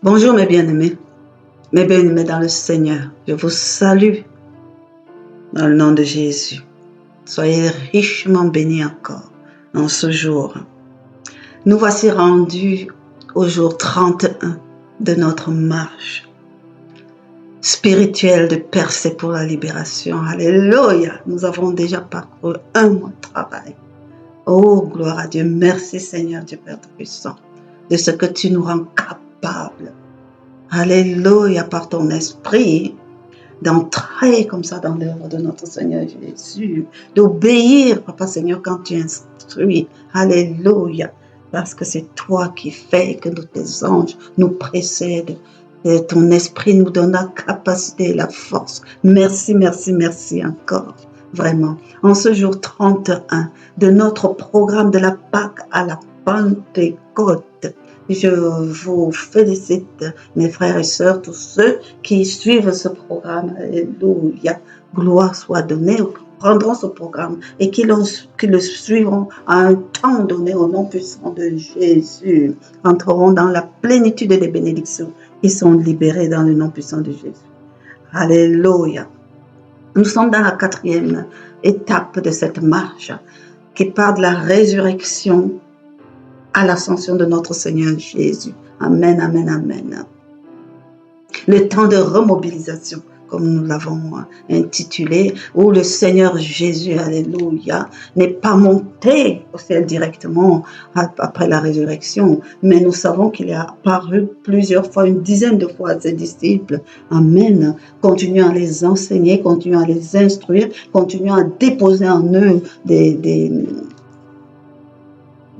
Bonjour mes bien-aimés dans le Seigneur. Je vous salue dans le nom de Jésus. Soyez richement bénis encore en ce jour. Nous voici rendus au jour 31 de notre marche spirituelle de percée pour la libération. Alléluia! Nous avons déjà parcouru un mois de travail. Oh, gloire à Dieu. Merci Seigneur Dieu Père Tout-Puissant de ce que tu nous rends capables. Alléluia, par ton esprit, d'entrer comme ça dans l'œuvre de notre Seigneur Jésus, d'obéir, Papa Seigneur, quand tu instruis. Alléluia, parce que c'est toi qui fais que tes anges nous précèdent. Et ton esprit nous donne la capacité et la force. Merci, merci, merci encore. Vraiment. En ce jour 31 de notre programme de la Pâque à la Pentecôte, je vous félicite, mes frères et sœurs, tous ceux qui suivent ce programme. Alléluia. Gloire soit donnée, prendront ce programme et qui le suivront à un temps donné au nom puissant de Jésus, entreront dans la plénitude des bénédictions qui sont libérées dans le nom puissant de Jésus. Alléluia. Nous sommes dans la 4e étape de cette marche qui part de la résurrection à l'ascension de notre Seigneur Jésus. Amen, amen, amen. Le temps de remobilisation, comme nous l'avons intitulé, où le Seigneur Jésus, alléluia, n'est pas monté au ciel directement après la résurrection, mais nous savons qu'il est apparu plusieurs fois, une dizaine de fois à ses disciples. Amen. Continuant à les enseigner, continuant à les instruire, continuant à déposer en eux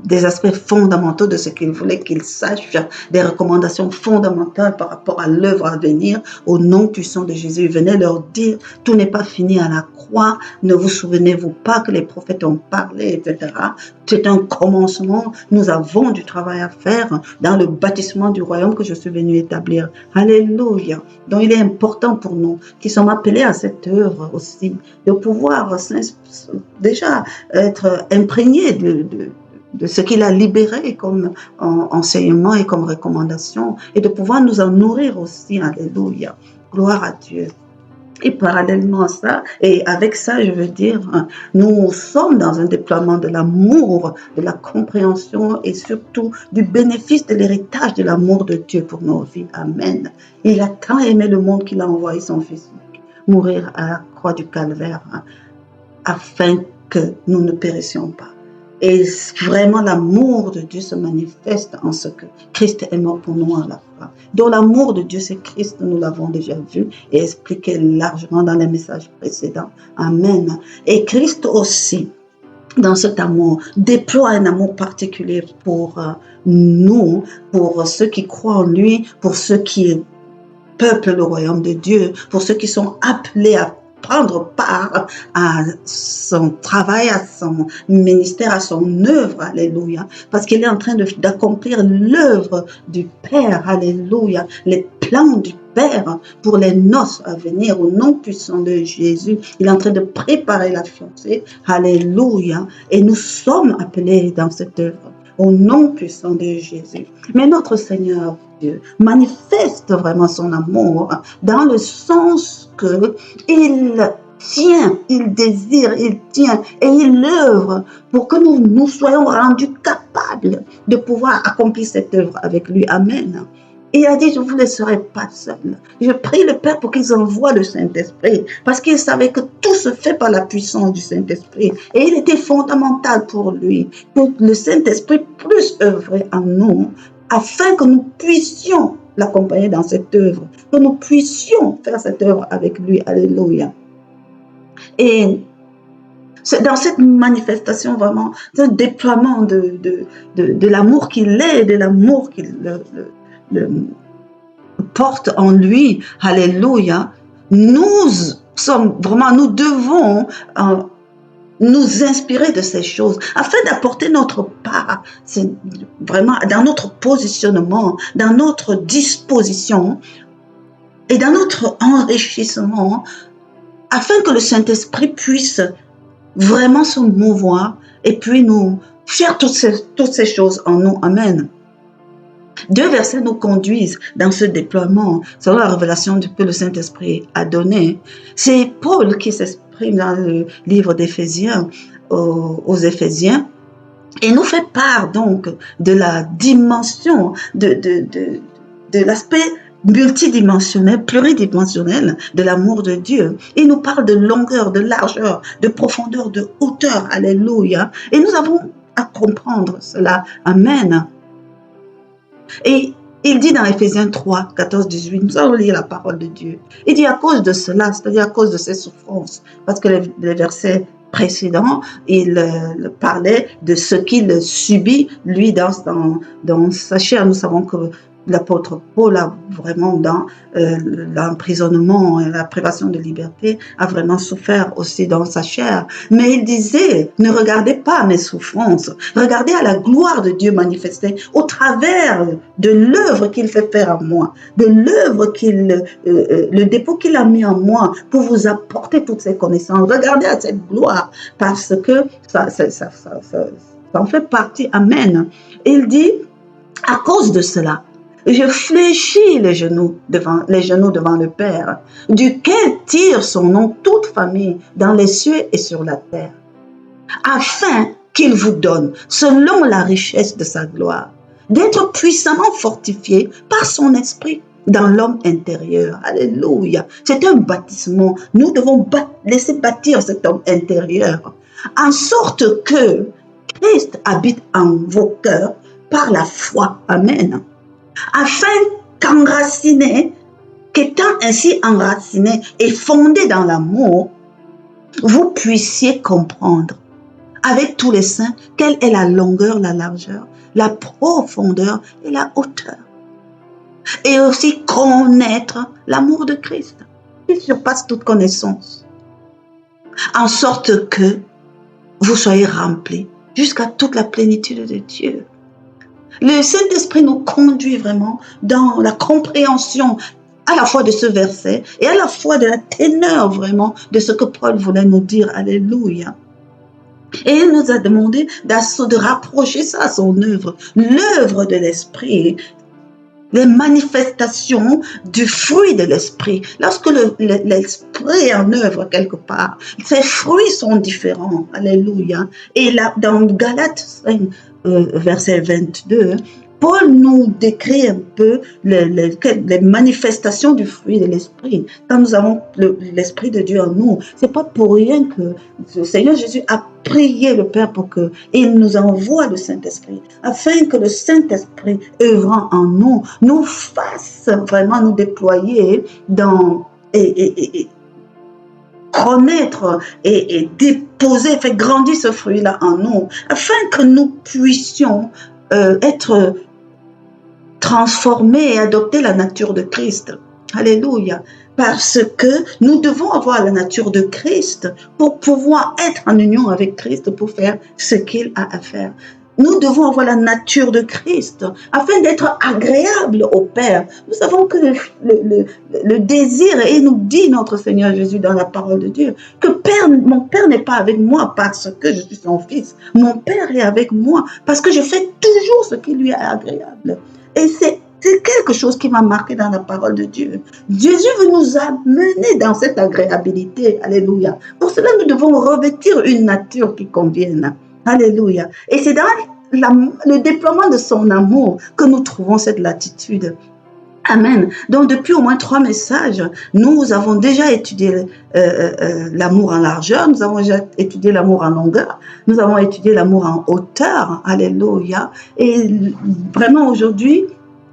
des aspects fondamentaux de ce qu'il voulait qu'ils sachent, des recommandations fondamentales par rapport à l'œuvre à venir, au nom puissant de Jésus. Il venait leur dire, tout n'est pas fini à la croix, ne vous souvenez-vous pas que les prophètes ont parlé, etc. C'est un commencement, nous avons du travail à faire dans le bâtissement du royaume que je suis venu établir. Alléluia. Donc il est important pour nous, qui sommes appelés à cette œuvre aussi, de pouvoir déjà être imprégnés de ce qu'il a libéré comme enseignement et comme recommandation, et de pouvoir nous en nourrir aussi. Alléluia. Gloire à Dieu. Et parallèlement à ça, et avec ça, je veux dire, nous sommes dans un déploiement de l'amour, de la compréhension et surtout du bénéfice de l'héritage de l'amour de Dieu pour nos vies. Amen. Il a tant aimé le monde qu'il a envoyé son Fils mourir à la croix du Calvaire afin que nous ne périssions pas. Et vraiment, l'amour de Dieu se manifeste en ce que Christ est mort pour nous à la croix. Donc, l'amour de Dieu, c'est Christ, nous l'avons déjà vu et expliqué largement dans les messages précédents. Amen. Et Christ aussi, dans cet amour, déploie un amour particulier pour nous, pour ceux qui croient en lui, pour ceux qui peuplent le royaume de Dieu, pour ceux qui sont appelés à prendre part à son travail, à son ministère, à son œuvre, alléluia, parce qu'il est en train d'accomplir l'œuvre du Père, alléluia, les plans du Père pour les noces à venir au nom puissant de Jésus. Il est en train de préparer la fiancée, alléluia, et nous sommes appelés dans cette œuvre au nom puissant de Jésus. Mais notre Seigneur Dieu manifeste vraiment son amour dans le sens que il tient, il désire, il tient et il œuvre pour que nous soyons rendus capables de pouvoir accomplir cette œuvre avec lui. Amen. Et il a dit, je ne vous laisserai pas seul. Je prie le Père pour qu'il envoie le Saint-Esprit, parce qu'il savait que tout se fait par la puissance du Saint-Esprit. Et il était fondamental pour lui que le Saint-Esprit puisse œuvrer en nous, afin que nous puissions l'accompagner dans cette œuvre, que nous puissions faire cette œuvre avec lui. Alléluia. Et c'est dans cette manifestation vraiment, un déploiement de l'amour qu'il est, de l'amour qu'il porte en lui, alléluia, nous devons nous inspirer de ces choses afin d'apporter notre part, c'est vraiment dans notre positionnement, dans notre disposition et dans notre enrichissement, afin que le Saint-Esprit puisse vraiment se mouvoir et puis nous faire toutes ces choses en nous. Amen. Deux versets nous conduisent dans ce déploiement, selon la révélation que le Saint-Esprit a donnée. C'est Paul qui s'exprime dans le livre d'Éphésiens, aux Éphésiens, et nous fait part donc de la dimension, de l'aspect multidimensionnel, pluridimensionnel de l'amour de Dieu. Il nous parle de longueur, de largeur, de profondeur, de hauteur. Alléluia. Et nous avons à comprendre cela. Amen. Et il dit dans Éphésiens 3, 14, 18, nous allons lire la parole de Dieu. Il dit à cause de cela, c'est-à-dire à cause de ses souffrances, parce que les versets précédents, il parlait de ce qu'il subit, lui, dans sa chair. Nous savons que l'apôtre Paul a vraiment dans l'emprisonnement et la privation de liberté a vraiment souffert aussi dans sa chair. Mais il disait, ne regardez pas mes souffrances, regardez à la gloire de Dieu manifestée au travers de l'œuvre qu'il fait faire à moi, de l'œuvre le dépôt qu'il a mis en moi pour vous apporter toutes ces connaissances. Regardez à cette gloire parce que ça en fait partie. Amen. Il dit, à cause de cela, je fléchis les genoux devant le Père, duquel tire son nom toute famille dans les cieux et sur la terre, afin qu'il vous donne, selon la richesse de sa gloire, d'être puissamment fortifié par son esprit dans l'homme intérieur. Alléluia. C'est un bâtissement. Nous devons laisser bâtir cet homme intérieur, en sorte que Christ habite en vos cœurs par la foi. Amen. Afin qu'étant ainsi enraciné et fondé dans l'amour, vous puissiez comprendre avec tous les saints quelle est la longueur, la largeur, la profondeur et la hauteur. Et aussi connaître l'amour de Christ, qui surpasse toute connaissance, en sorte que vous soyez remplis jusqu'à toute la plénitude de Dieu. Le Saint-Esprit nous conduit vraiment dans la compréhension à la fois de ce verset et à la fois de la teneur vraiment de ce que Paul voulait nous dire. Alléluia. Et il nous a demandé de rapprocher ça à son œuvre, l'œuvre de l'Esprit, les manifestations du fruit de l'Esprit. Lorsque l'Esprit est en œuvre quelque part, ses fruits sont différents. Alléluia. Et là, dans Galates 5, verset 22, Paul nous décrit un peu les manifestations du fruit de l'Esprit. Quand nous avons l'Esprit de Dieu en nous, c'est pas pour rien que le Seigneur Jésus a prié le Père pour qu'il nous envoie le Saint-Esprit, afin que le Saint-Esprit œuvrant en nous, nous fasse vraiment nous déployer dans et connaître et déposer, faire grandir ce fruit-là en nous, afin que nous puissions être transformés et adopter la nature de Christ. Alléluia. Parce que nous devons avoir la nature de Christ pour pouvoir être en union avec Christ, pour faire ce qu'il a à faire. Nous devons avoir la nature de Christ afin d'être agréable au Père. Nous savons que le désir, et nous dit notre Seigneur Jésus dans la parole de Dieu, que mon Père n'est pas avec moi parce que je suis son fils. Mon Père est avec moi parce que je fais toujours ce qui lui est agréable. Et c'est quelque chose qui m'a marqué dans la parole de Dieu. Jésus veut nous amener dans cette agréabilité. Alléluia. Pour cela, nous devons revêtir une nature qui convienne. Alléluia. Et c'est dans le déploiement de son amour que nous trouvons cette latitude. Amen. Donc, depuis au moins 3 messages, nous avons déjà étudié l'amour en largeur, nous avons déjà étudié l'amour en longueur, nous avons étudié l'amour en hauteur. Alléluia. Et vraiment aujourd'hui,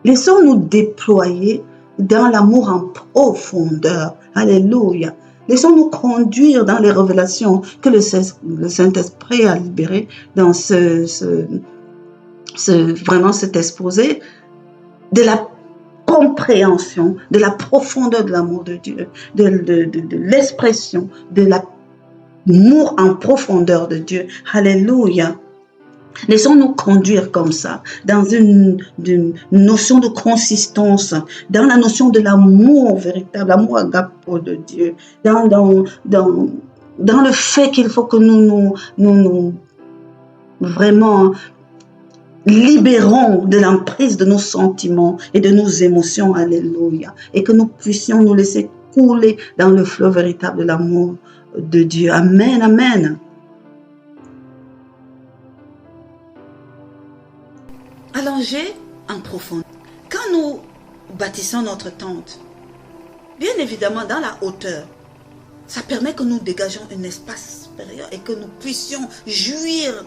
laissons-nous déployer dans l'amour en profondeur. Alléluia. Laissons-nous conduire dans les révélations que le Saint-Esprit a libérées dans vraiment cet exposé de la compréhension, de la profondeur de l'amour de Dieu, de l'expression, de l'amour en profondeur de Dieu. Alléluia. Laissons-nous conduire comme ça, dans une notion de consistance, dans la notion de l'amour véritable, l'amour agapo de Dieu, dans le fait qu'il faut que nous vraiment libérons de l'emprise de nos sentiments et de nos émotions. Alléluia. Et que nous puissions nous laisser couler dans le flot véritable de l'amour de Dieu. Amen, amen. Allongé en profondeur. Quand nous bâtissons notre tente, bien évidemment dans la hauteur, ça permet que nous dégageons un espace supérieur et que nous puissions jouir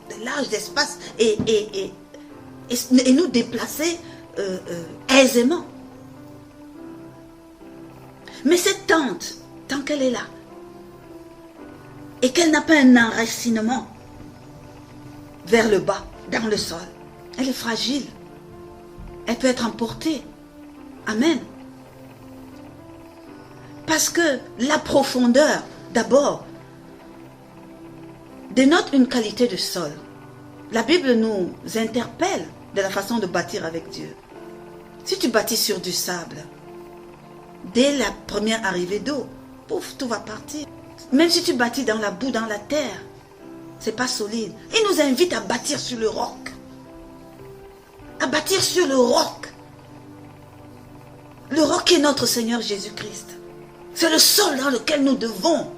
de large d'espace et nous déplacer aisément. Mais cette tente, tant qu'elle est là, et qu'elle n'a pas un enracinement vers le bas, dans le sol, elle est fragile. Elle peut être emportée. Amen. Parce que la profondeur, d'abord, dénote une qualité de sol. La Bible nous interpelle de la façon de bâtir avec Dieu. Si tu bâtis sur du sable, dès la première arrivée d'eau, pouf, tout va partir. Même si tu bâtis dans la boue, dans la terre, c'est pas solide. Il nous invite à bâtir sur le roc. À bâtir sur le roc. Le roc est notre Seigneur Jésus-Christ. C'est le sol dans lequel nous devons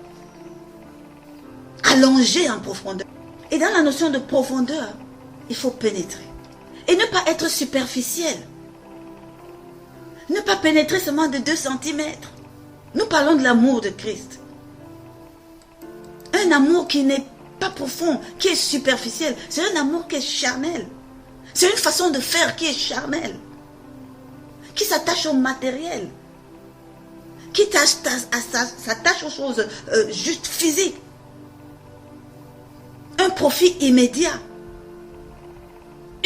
allonger en profondeur. Et dans la notion de profondeur, il faut pénétrer. Et ne pas être superficiel. Ne pas pénétrer seulement de 2 cm. Nous parlons de l'amour de Christ. Un amour qui n'est pas profond, qui est superficiel. C'est un amour qui est charnel. C'est une façon de faire qui est charnelle. Qui s'attache au matériel. Qui s'attache aux choses juste physiques. Un profit immédiat.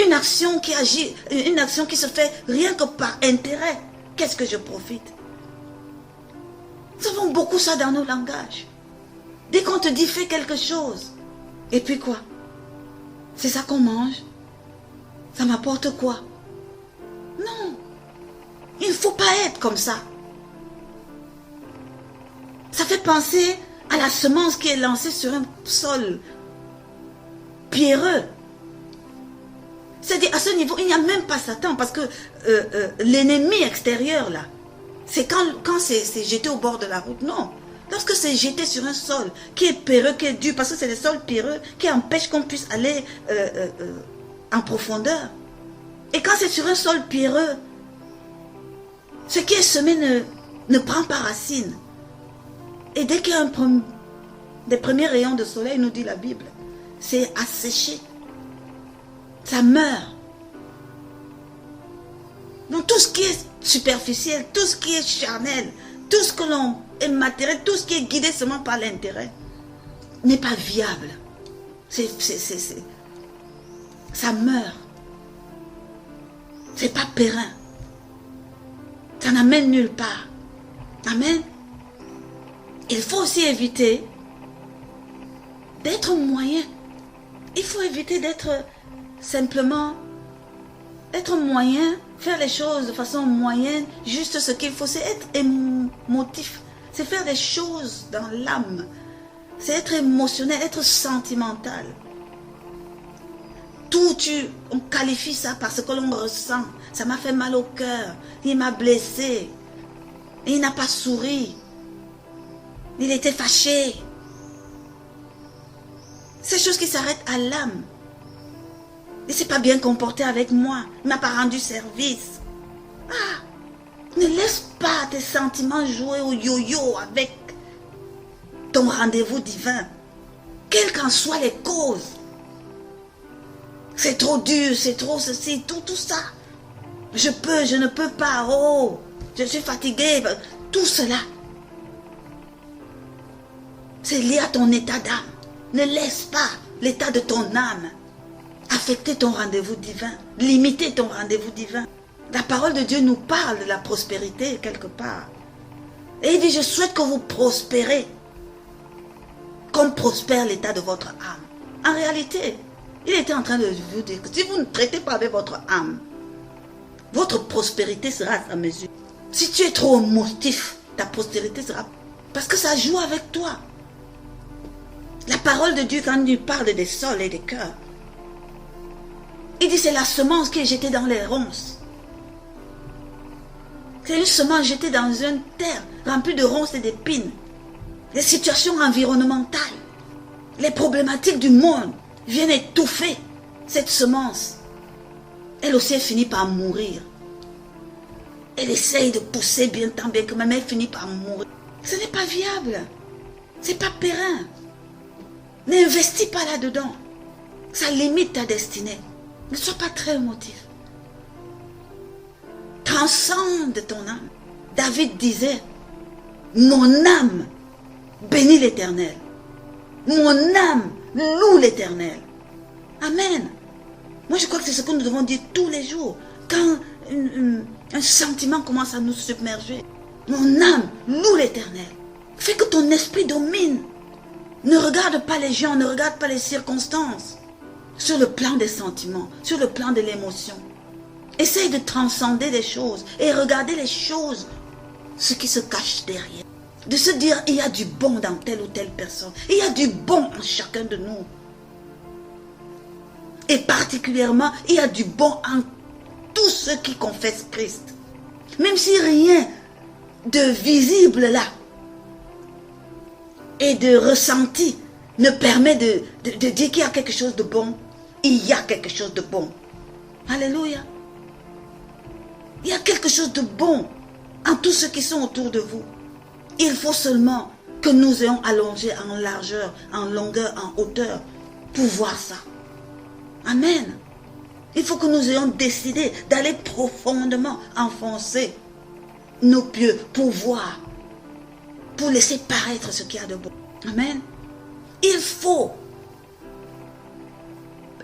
Une action qui agit, une action qui se fait rien que par intérêt. Qu'est-ce que je profite? Nous avons beaucoup ça dans nos langages. Dès qu'on te dit fais quelque chose. Et puis quoi? C'est ça qu'on mange? Ça m'apporte quoi? Non. Il ne faut pas être comme ça. Ça fait penser à la semence qui est lancée sur un sol pierreux. C'est-à-dire, à ce niveau, il n'y a même pas Satan, parce que l'ennemi extérieur, là, c'est quand c'est jeté au bord de la route. Non. Lorsque c'est jeté sur un sol qui est pierreux, qui est dur, parce que c'est des sols pierreux qui empêchent qu'on puisse aller en profondeur. Et quand c'est sur un sol pierreux, ce qui est semé ne prend pas racine. Et dès qu'il y a des premiers rayons de soleil, nous dit la Bible, c'est asséché. Ça meurt. Donc tout ce qui est superficiel, tout ce qui est charnel, tout ce que l'on est matériel, tout ce qui est guidé seulement par l'intérêt, n'est pas viable. Ça meurt. C'est pas périn. Ça n'amène nulle part. Amen. Il faut aussi éviter d'être moyen. Il faut éviter d'être simplement être moyen, faire les choses de façon moyenne. Juste ce qu'il faut, c'est être émotif. C'est faire des choses dans l'âme. C'est être émotionnel, être sentimental. Tout, on qualifie ça par ce que l'on ressent. Ça m'a fait mal au cœur. Il m'a blessé. Il n'a pas souri. Il était fâché. Ces choses qui s'arrêtent à l'âme. Il ne s'est pas bien comporté avec moi. Il ne m'a pas rendu service. Ah, ne laisse pas tes sentiments jouer au yo-yo avec ton rendez-vous divin. Quelles qu'en soient les causes. C'est trop dur, c'est trop ceci, tout ça. Je ne peux pas. Oh, je suis fatigué. Tout cela, c'est lié à ton état d'âme. Ne laisse pas l'état de ton âme affecter ton rendez-vous divin, limiter ton rendez-vous divin. La parole de Dieu nous parle de la prospérité quelque part. Et il dit, je souhaite que vous prospérez comme prospère l'état de votre âme. En réalité, il était en train de vous dire que si vous ne traitez pas avec votre âme, votre prospérité sera à sa mesure. Si tu es trop émotif, ta prospérité sera... Parce que ça joue avec toi. La parole de Dieu, quand il parle des sols et des cœurs, Il dit c'est la semence qui est jetée dans les ronces. C'est une semence jetée dans une terre remplie de ronces et d'épines. Les situations environnementales, les problématiques du monde viennent étouffer cette semence. Elle aussi elle finit par mourir. Elle essaye de pousser bien tant bien que même elle finit par mourir. Ce n'est pas viable. Ce n'est pas périn. N'investis pas là-dedans. Ça limite ta destinée. Ne sois pas très émotif. Transcende ton âme. David disait, mon âme bénit l'Éternel. Mon âme loue l'Éternel. Amen. Moi je crois que c'est ce que nous devons dire tous les jours. Quand un sentiment commence à nous submerger. Mon âme loue l'Éternel. Fais que ton esprit domine. Ne regarde pas les gens, ne regarde pas les circonstances. Sur le plan des sentiments, sur le plan de l'émotion. Essaye de transcender les choses et regarder les choses, ce qui se cache derrière. De se dire, il y a du bon dans telle ou telle personne. Il y a du bon en chacun de nous. Et particulièrement, il y a du bon en tous ceux qui confessent Christ. Même si rien de visible là et de ressenti ne permet de dire qu'il y a quelque chose de bon, il y a quelque chose de bon. Alléluia. Il y a quelque chose de bon en tous ceux qui sont autour de vous. Il faut seulement que nous ayons allongé en largeur, en longueur, en hauteur pour voir ça. Amen. Il faut que nous ayons décidé d'aller profondément enfoncer nos pieds pour voir, pour laisser paraître ce qu'il y a de bon. Amen. Il faut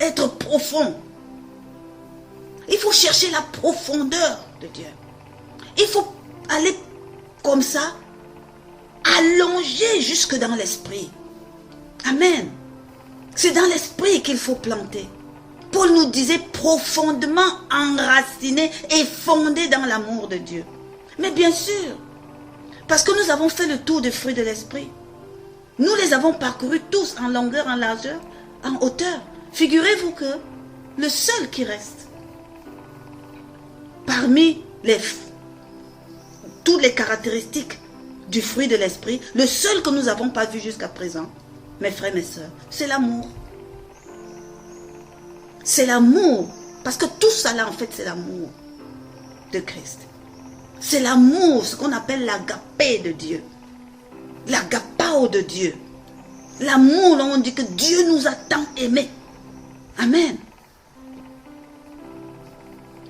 être profond. Il faut chercher la profondeur de Dieu. Il faut aller comme ça, allonger jusque dans l'esprit. Amen. C'est dans l'esprit qu'il faut planter. Paul nous disait profondément enraciné et fondé dans l'amour de Dieu. Mais bien sûr, parce que nous avons fait le tour des fruits de l'esprit. Nous les avons parcourus tous en longueur, en largeur, en hauteur. Figurez-vous que le seul qui reste parmi toutes les caractéristiques du fruit de l'esprit, le seul que nous n'avons pas vu jusqu'à présent, mes frères, mes sœurs, c'est l'amour. C'est l'amour. Parce que tout ça là, en fait, c'est l'amour de Christ. C'est l'amour, ce qu'on appelle l'agapé de Dieu. L'agapao de Dieu. L'amour, là, on dit que Dieu nous a tant aimés. Amen.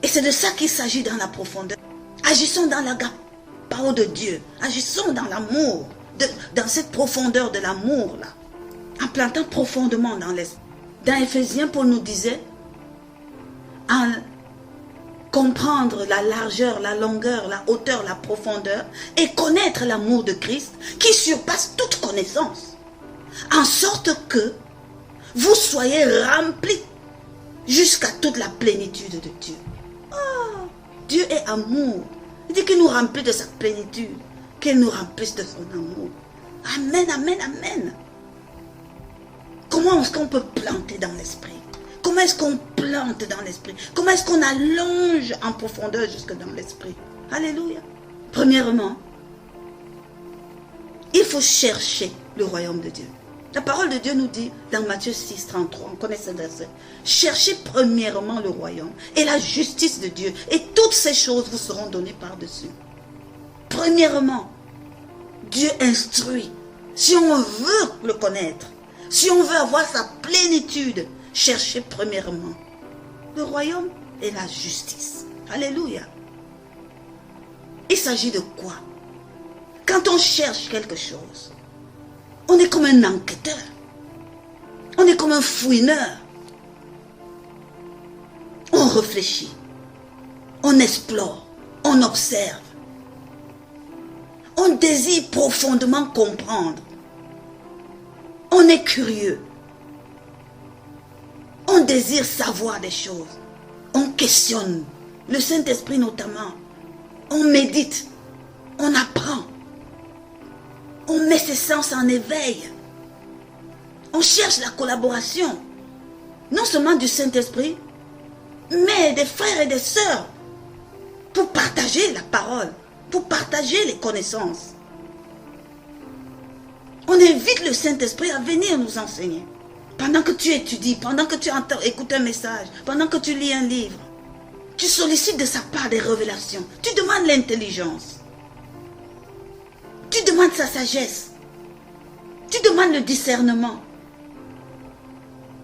Et c'est de ça qu'il s'agit dans la profondeur. Agissons dans l'agapao de Dieu. Agissons dans l'amour. Dans cette profondeur de l'amour, là. En plantant profondément dans l'esprit. Dans Éphésiens, Paul nous disait, en comprendre la largeur, la longueur, la hauteur, la profondeur, et connaître l'amour de Christ, qui surpasse toute connaissance, en sorte que vous soyez remplis jusqu'à toute la plénitude de Dieu. Oh, Dieu est amour. Il dit qu'il nous remplit de sa plénitude, qu'il nous remplisse de son amour. Amen, amen, amen. Comment est-ce qu'on peut planter dans l'esprit? Comment est-ce qu'on plante dans l'esprit? Comment est-ce qu'on allonge en profondeur jusque dans l'esprit? Alléluia. Premièrement, il faut chercher le royaume de Dieu. La parole de Dieu nous dit dans Matthieu 6, 33, on connaît ce verset. Cherchez premièrement le royaume et la justice de Dieu, et toutes ces choses vous seront données par-dessus. Premièrement, Dieu instruit. Si on veut le connaître, si on veut avoir sa plénitude, cherchez premièrement le royaume et la justice. Alléluia. Il s'agit de quoi? Quand on cherche quelque chose, on est comme un enquêteur. On est comme un fouineur. On réfléchit. On explore. On observe. On désire profondément comprendre. On est curieux. On désire savoir des choses. On questionne. Le Saint-Esprit notamment. On médite. On apprend. On met ses sens en éveil. On cherche la collaboration. Non seulement du Saint-Esprit, mais des frères et des sœurs pour partager la parole, pour partager les connaissances. On invite le Saint-Esprit à venir nous enseigner. Pendant que tu étudies, pendant que tu écoutes un message, pendant que tu lis un livre, tu sollicites de sa part des révélations. Tu demandes l'intelligence. Tu demandes sa sagesse. Tu demandes le discernement.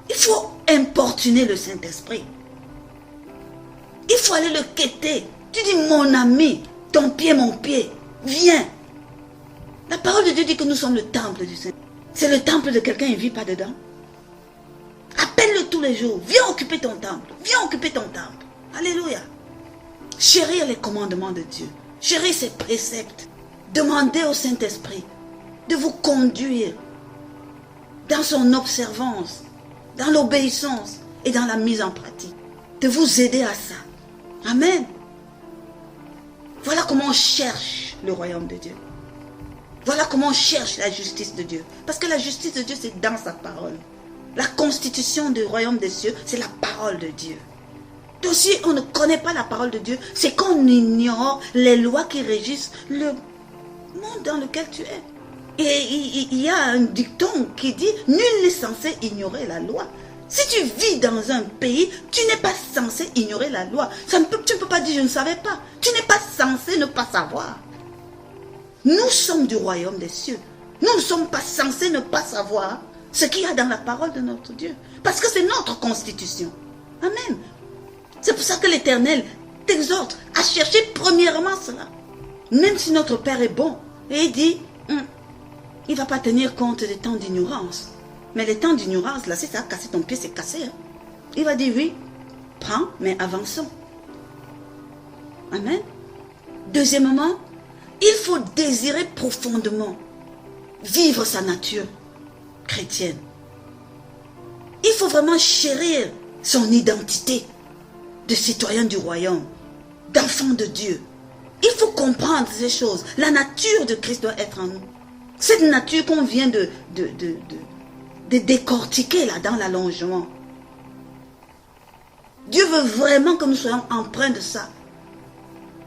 Il faut importuner le Saint-Esprit. Il faut aller le quêter. Tu dis, mon ami, ton pied, mon pied, viens. La parole de Dieu dit que nous sommes le temple du Saint. C'est le temple de quelqu'un, il ne vit pas dedans. Appelle-le tous les jours. Viens occuper ton temple. Viens occuper ton temple. Alléluia. Chérir les commandements de Dieu. Chérir ses préceptes. Demandez au Saint-Esprit de vous conduire dans son observance, dans l'obéissance et dans la mise en pratique. De vous aider à ça. Amen. Voilà comment on cherche le royaume de Dieu. Voilà comment on cherche la justice de Dieu. Parce que la justice de Dieu, c'est dans sa parole. La constitution du royaume des cieux, c'est la parole de Dieu. Donc si on ne connaît pas la parole de Dieu, c'est qu'on ignore les lois qui régissent le monde dans lequel tu es. Et il y a un dicton qui dit, nul n'est censé ignorer la loi. Si tu vis dans un pays, tu n'es pas censé ignorer la loi. Tu ne peux pas dire, je ne savais pas. Tu n'es pas censé ne pas savoir. Nous sommes du royaume des cieux. Nous ne sommes pas censés ne pas savoir ce qu'il y a dans la parole de notre Dieu. Parce que c'est notre constitution. Amen. C'est pour ça que l'Éternel t'exhorte à chercher premièrement cela. Même si notre Père est bon. Et il dit, il ne va pas tenir compte des temps d'ignorance. Mais les temps d'ignorance, là, si ça a cassé ton pied, c'est cassé. Hein? Il va dire, oui, prends, mais avançons. Amen. Deuxièmement, il faut désirer profondément vivre sa nature chrétienne. Il faut vraiment chérir son identité de citoyen du royaume, d'enfant de Dieu. Il faut comprendre ces choses. La nature de Christ doit être en nous. Cette nature qu'on vient de décortiquer là dans l'allongement. Dieu veut vraiment que nous soyons empreints de ça.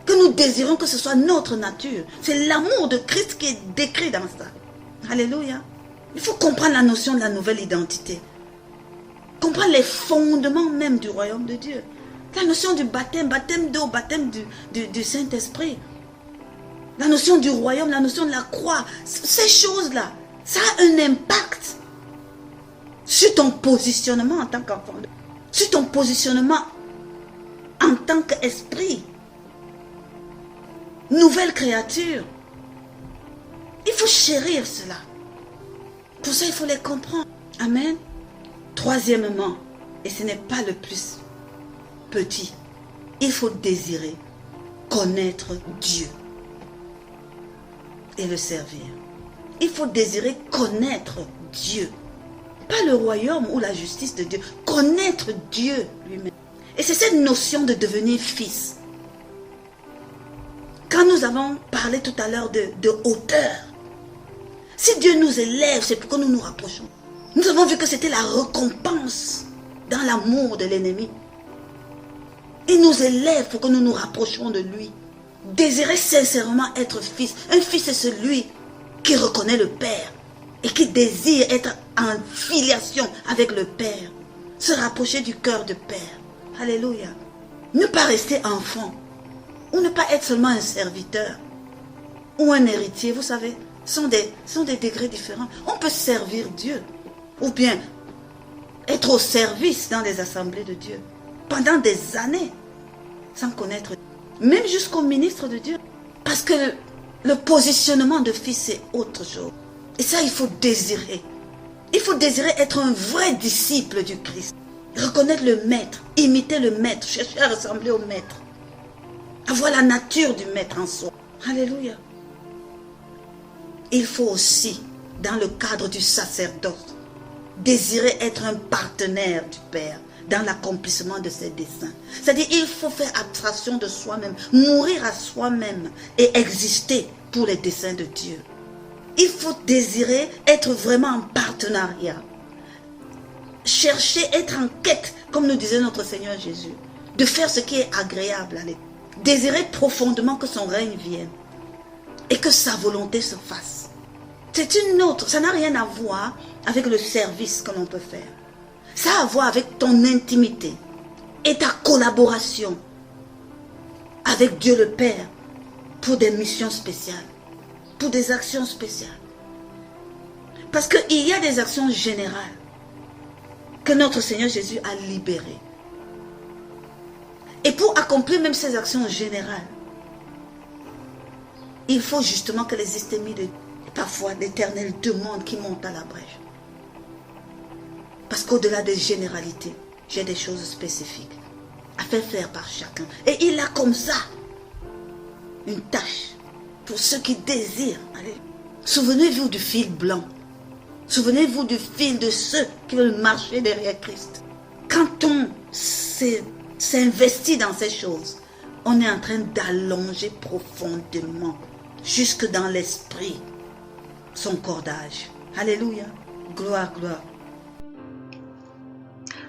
Que nous désirons que ce soit notre nature. C'est l'amour de Christ qui est décrit dans ça. Alléluia. Il faut comprendre la notion de la nouvelle identité. Comprendre les fondements même du royaume de Dieu. La notion du baptême, baptême d'eau, baptême du Saint-Esprit. La notion du royaume, la notion de la croix. Ces choses-là, ça a un impact sur ton positionnement en tant qu'enfant. Sur ton positionnement en tant qu'esprit. Nouvelle créature. Il faut chérir cela. Pour ça, il faut les comprendre. Amen. Troisièmement, et ce n'est pas le plus petit, il faut désirer connaître Dieu et le servir. Il faut désirer connaître Dieu. Pas le royaume ou la justice de Dieu. Connaître Dieu lui-même. Et c'est cette notion de devenir fils. Quand nous avons parlé tout à l'heure de hauteur, si Dieu nous élève, c'est pour que nous nous rapprochons. Nous avons vu que c'était la récompense dans l'amour de l'ennemi. Il nous élève pour que nous nous rapprochions de lui. Désirer sincèrement être fils. Un fils, c'est celui qui reconnaît le Père et qui désire être en filiation avec le Père. Se rapprocher du cœur de Père. Alléluia. Ne pas rester enfant. Ou ne pas être seulement un serviteur. Ou un héritier, vous savez. Sont des degrés différents. On peut servir Dieu. Ou bien être au service dans les assemblées de Dieu. Pendant des années. Sans connaître Dieu. Même jusqu'au ministre de Dieu. Parce que le positionnement de fils, c'est autre chose. Et ça, il faut désirer. Il faut désirer être un vrai disciple du Christ. Reconnaître le maître. Imiter le maître. Chercher à ressembler au maître. Avoir la nature du maître en soi. Alléluia. Il faut aussi, dans le cadre du sacerdoce, désirer être un partenaire du Père dans l'accomplissement de ses desseins. C'est-à-dire, il faut faire abstraction de soi-même, mourir à soi-même et exister pour les desseins de Dieu. Il faut désirer être vraiment en partenariat. Chercher, être en quête, comme nous disait notre Seigneur Jésus. de faire ce qui est agréable à l'Éternel. Désirer profondément que son règne vienne et que sa volonté se fasse. C'est une autre, ça n'a rien à voir avec le service que l'on peut faire. Ça a à voir avec ton intimité et ta collaboration avec Dieu le Père pour des missions spéciales, pour des actions spéciales. Parce qu'il y a des actions générales que notre Seigneur Jésus a libérées. Et pour accomplir même ces actions générales, il faut justement que les estimés de parfois l'Éternel demande qui monte à la brèche. Parce qu'au-delà des généralités, j'ai des choses spécifiques à faire par chacun. Et il a comme ça une tâche pour ceux qui désirent. Allez. Souvenez-vous du fil blanc. Souvenez-vous du fil de ceux qui veulent marcher derrière Christ. Quand on s'investit dans ces choses, on est en train d'allonger profondément, jusque dans l'esprit, son cordage. Alléluia. Gloire, gloire.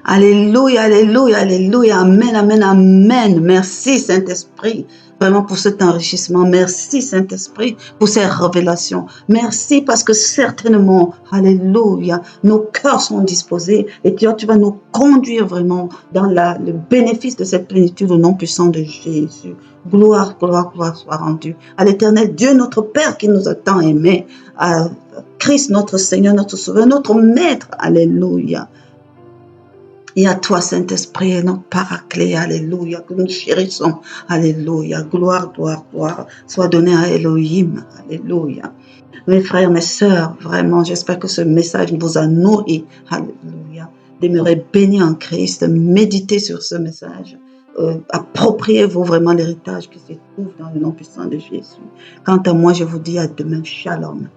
Alléluia, alléluia, alléluia. Amen, amen, amen. Merci Saint-Esprit. Vraiment pour cet enrichissement. Merci Saint-Esprit pour ces révélations. Merci parce que certainement, alléluia, nos cœurs sont disposés et tu vas nous conduire vraiment dans le bénéfice de cette plénitude au nom puissant de Jésus. Gloire, gloire, gloire soit rendue à l'Éternel Dieu, notre Père qui nous a tant aimés, à Christ notre Seigneur, notre Sauveur, notre Maître. Alléluia. Et à toi, Saint-Esprit, notre paraclet, alléluia, que nous chérissons, alléluia, gloire, gloire, gloire, soit donnée à Elohim, alléluia. Mes frères, mes sœurs, vraiment, j'espère que ce message vous a nourri, alléluia. Demeurez bénis en Christ, méditez sur ce message, appropriez-vous vraiment l'héritage qui se trouve dans le nom puissant de Jésus. Quant à moi, je vous dis à demain, shalom.